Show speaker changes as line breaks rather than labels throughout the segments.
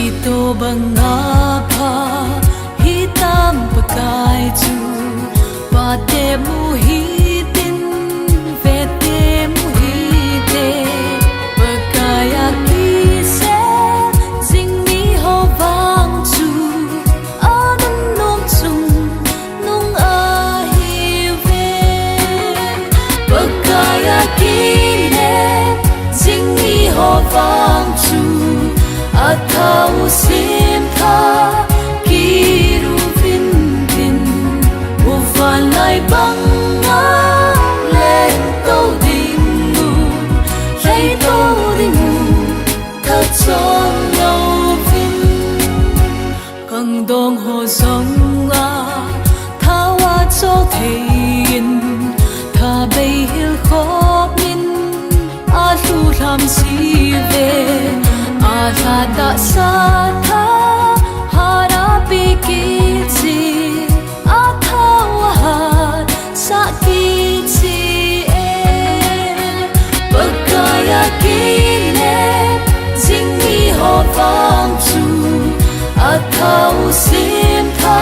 Ito bang nga ba hitam pagkay tu pate muhitin vete muhite pagkaya kise sing mi ho vang tu anong nung chung nung ahive pagkaya kine sing mi ho vang tu at thao sim tha kiru vin vin wo van lai bang nga lên tô ding mu lấy tô ding mu thật son lâu vin càng dong ho song a thao a cho thiên tha bay hil khop min a lu lam si ve Ada sa tha harapi kichi athawahat sa kichi pagkaya kine jing mi ho vang chu athaw sim tha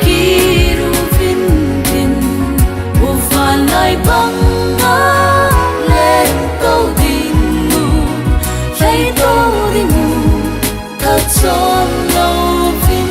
kiru vin vin wo van lai bang nga lên tô ding mu lấy tô ding mu thật son lâu vin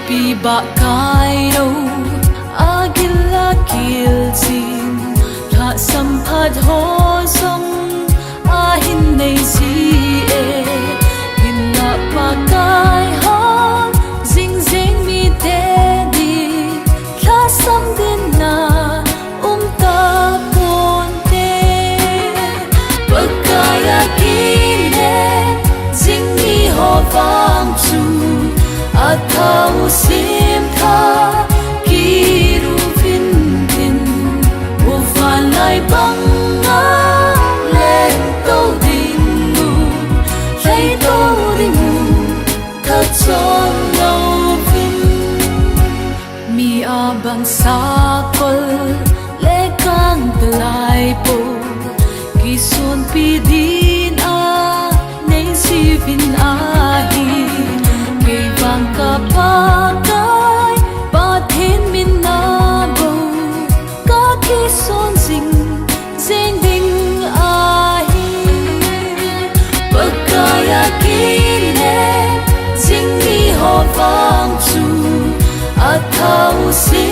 Pi ba kai đâu agila kil chin tha samphat ho som a hin nei si e hin na pa kai ha jing jing mi te di tha sam din na ta pon te pagkaya kine jing mi ho vang chu athaw sim tha kiru vin vin wo van lai bang nga lên tô ding mu lấy tô ding mu thật son lâu vin mi a bang sa kol le kang lai po ki son pi din a nei si vin a hi vang ka pa kai ba thin min na bo ka ki son sing zeng ding a hi pagkaya kine sing mi ho vang chu at thao si